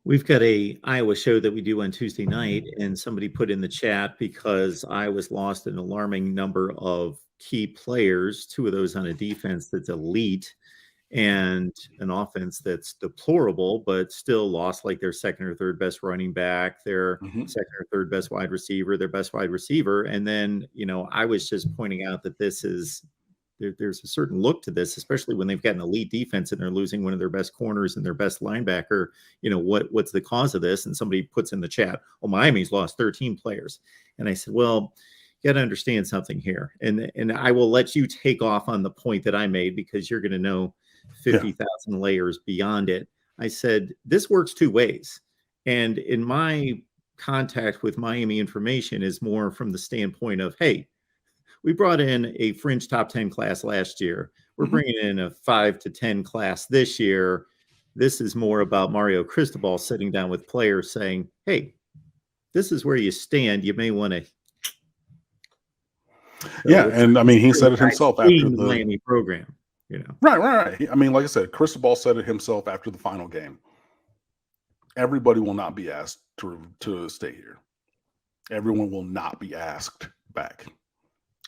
We've got a Iowa show that we do on Tuesday night, and somebody put in the chat because Iowa's lost an alarming number of key players, two of those on a defense that's elite and an offense that's deplorable, but still lost like their second or third best running back, their second or third best wide receiver, their best wide receiver. And then, I was just pointing out that there's a certain look to this, especially when they've got an elite defense and they're losing one of their best corners and their best linebacker. What's the cause of this? And somebody puts in the chat, well, Miami's lost 13 players. And I said, well, you got to understand something here. And I will let you take off on the point that I made because you're going to know 50,000 layers beyond it. I said, this works two ways. And in my contact with Miami information is more from the standpoint of, hey, we brought in a fringe top 10 class last year. We're bringing in a 5 to 10 class this year. This is more about Mario Cristobal sitting down with players saying, hey, this is where you stand. You may want to. And I mean, he said it himself after the Miami program. Right. I mean, like I said, Cristobal said it himself after the final game. Everybody will not be asked to stay here. Everyone will not be asked back.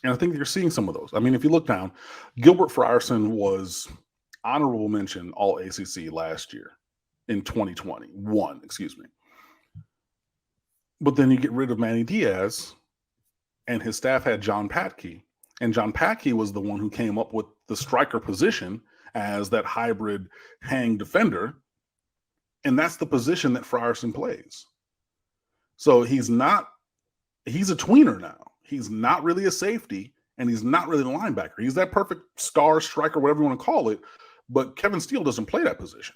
And I think you're seeing some of those. I mean, if you look down, Gilbert Frierson was honorable mention All ACC last year in 2021, excuse me. But then you get rid of Manny Diaz, and his staff had John Patke. And John Patke was the one who came up with the striker position as that hybrid hang defender. And that's the position that Frierson plays. So he's a tweener now. He's not really a safety, and he's not really a linebacker. He's that perfect star striker, whatever you want to call it. But Kevin Steele doesn't play that position.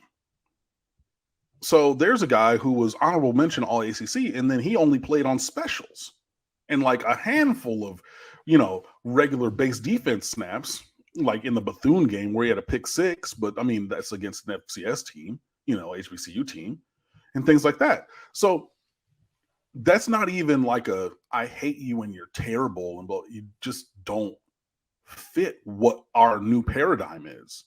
So there's a guy who was honorable mention All ACC, and then he only played on specials and like a handful of, regular base defense snaps, like in the Bethune game where he had a pick six. But I mean, that's against an FCS team, HBCU team, and things like that. So that's not even like I hate you and you're terrible, and you just don't fit what our new paradigm is.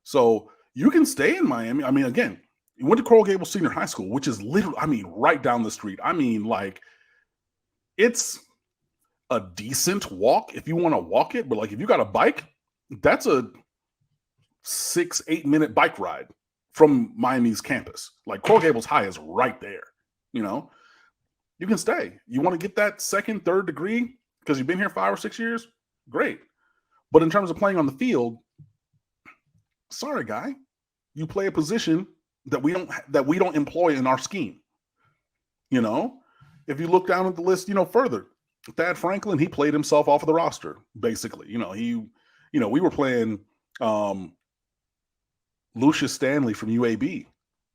So you can stay in Miami. I mean, again, you went to Coral Gables Senior High School, which is literally, right down the street. I mean, like, it's a decent walk if you want to walk it, but like if you got a bike, that's a 6-8 minute bike ride from Miami's campus. Like Coral Gables High is right there, You can stay. You want to get that second, third degree because you've been here 5 or 6 years? Great. But in terms of playing on the field, sorry, guy, you play a position that we don't employ in our scheme. If you look down at the list, further, Thad Franklin, he played himself off of the roster, basically. We were playing Lucius Stanley from UAB,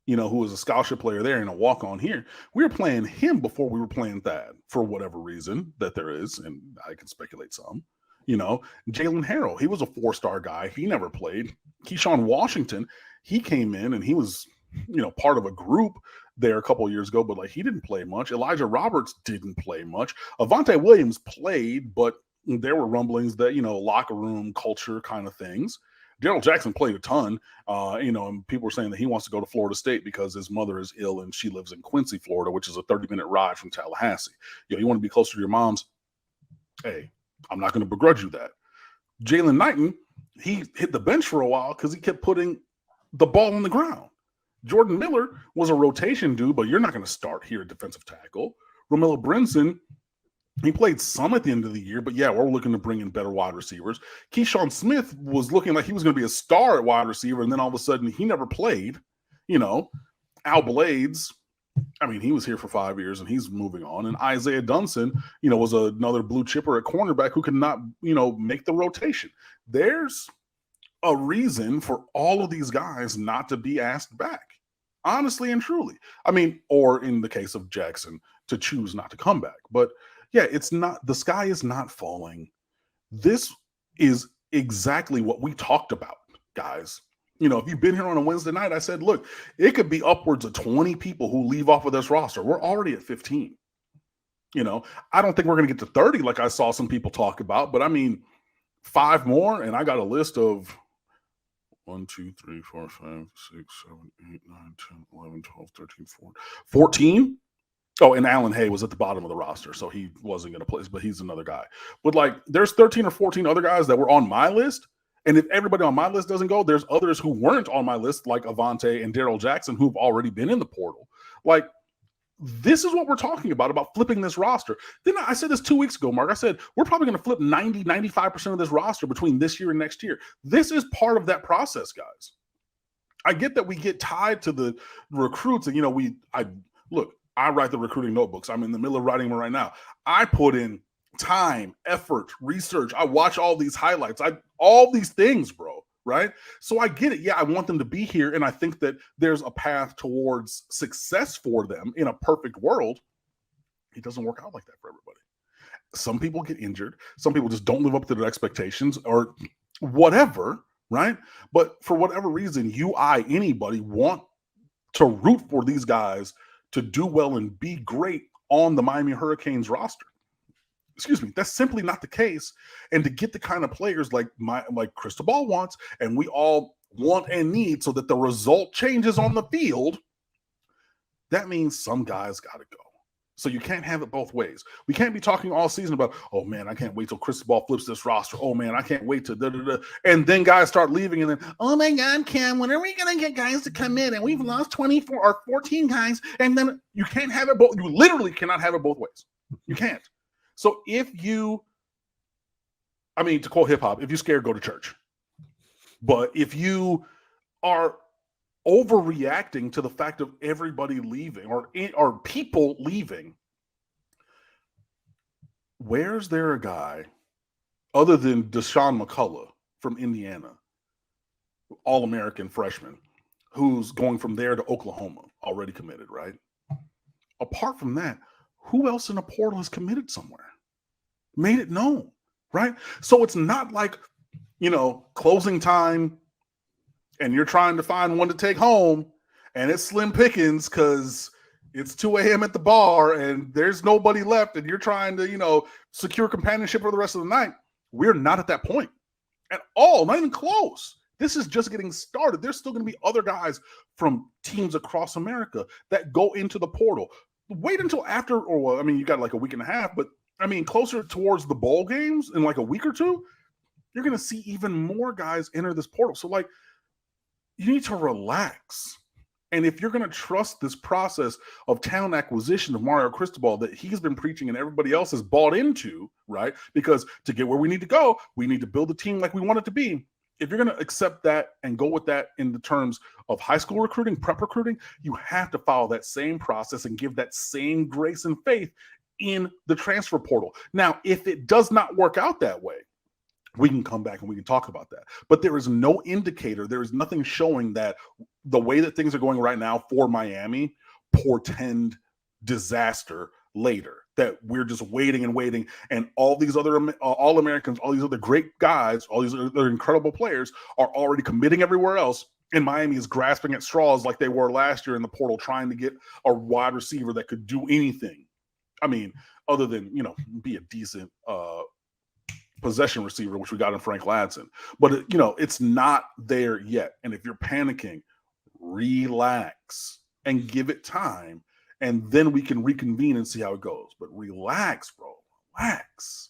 who was a scholarship player there and a walk-on here. We were playing him before we were playing Thad for whatever reason that there is, and I can speculate some. Jalen Harrell, he was a 4-star guy. He never played. Keyshawn Washington, he came in and he was, part of a group there a couple of years ago, but like he didn't play much. Elijah Roberts didn't play much. Avante Williams played, but there were rumblings that, locker room culture kind of things. Daryl Jackson played a ton, and people were saying that he wants to go to Florida State because his mother is ill and she lives in Quincy, Florida, which is a 30-minute ride from Tallahassee. You want to be closer to your mom's? Hey, I'm not going to begrudge you that. Jalen Knighton, he hit the bench for a while because he kept putting the ball on the ground. Jordan Miller was a rotation dude, but you're not going to start here at defensive tackle. Romello Brinson, he played some at the end of the year, but yeah, we're looking to bring in better wide receivers. Keyshawn Smith was looking like he was going to be a star at wide receiver, and then all of a sudden he never played. Al Blades, I mean, he was here for 5 years and he's moving on. And Isaiah Dunson, was another blue chipper at cornerback who could not, make the rotation. There's a reason for all of these guys not to be asked back, honestly and truly. I mean, or in the case of Jackson, to choose not to come back. But yeah, the sky is not falling. This is exactly what we talked about, guys. If you've been here on a Wednesday night, I said, look, it could be upwards of 20 people who leave off of this roster. We're already at 15. I don't think we're going to get to 30 like I saw some people talk about, but I mean, 5 more, and I got a list of 1, 2, 3, 4, 5, 6, 7, 8, 9, 10, 11, 12, 13, 14. Oh, and Alan Hay was at the bottom of the roster, so he wasn't going to play, but he's another guy. But like, there's 13 or 14 other guys that were on my list. And if everybody on my list doesn't go, there's others who weren't on my list, like Avante and Daryl Jackson, who've already been in the portal. Like, this is what we're talking about flipping this roster. Then I said this 2 weeks ago, Mark. I said, we're probably going to flip 90, 95% of this roster between this year and next year. This is part of that process, guys. I get that we get tied to the recruits. And, I write the recruiting notebooks. I'm in the middle of writing them right now. I put in time, effort, research. I watch all these highlights. All these things, bro. Right? So I get it. Yeah, I want them to be here. And I think that there's a path towards success for them in a perfect world. It doesn't work out like that for everybody. Some people get injured. Some people just don't live up to their expectations or whatever, right? But for whatever reason, anybody want to root for these guys to do well and be great on the Miami Hurricanes roster. Excuse me, that's simply not the case. And to get the kind of players like Cristobal wants, and we all want and need, so that the result changes on the field, that means some guys got to go. So you can't have it both ways. We can't be talking all season about, oh man, I can't wait till Cristobal flips this roster. Oh man, I can't wait to da-da-da. And then guys start leaving, and then, oh my God, Cam, when are we going to get guys to come in? And we've lost 24 or 14 guys. And then you can't have it both. You literally cannot have it both ways. You can't. So to quote hip hop, if you're scared, go to church. But if you are overreacting to the fact of everybody leaving or people leaving, where's there a guy other than Deshaun McCullough from Indiana, All-American freshman, who's going from there to Oklahoma, already committed, right? Apart from that, who else in the portal is committed somewhere? Made it known, right? So it's not like, closing time and you're trying to find one to take home and it's slim pickings because it's 2 a.m. at the bar and there's nobody left and you're trying to, secure companionship for the rest of the night. We're not at that point at all, not even close. This is just getting started. There's still going to be other guys from teams across America that go into the portal. Wait until after, you got like a week and a half, but closer towards the bowl games in like a week or two, you're going to see even more guys enter this portal. So you need to relax. And if you're going to trust this process of talent acquisition of Mario Cristobal that he's been preaching and everybody else has bought into, right? Because to get where we need to go, we need to build a team like we want it to be. If you're going to accept that and go with that in the terms of high school recruiting, prep recruiting, you have to follow that same process and give that same grace and faith in the transfer portal. Now, if it does not work out that way, we can come back and we can talk about that. But there is no indicator, there is nothing showing that the way that things are going right now for Miami portend disaster later, that we're just waiting and waiting. And all these other All-Americans, all these other great guys, all these other incredible players are already committing everywhere else. And Miami is grasping at straws like they were last year in the portal, trying to get a wide receiver that could do anything. Other than, be a decent possession receiver, which we got in Frank Ladson. But, it's not there yet. And if you're panicking, relax and give it time. And then we can reconvene and see how it goes. But relax, bro. Relax.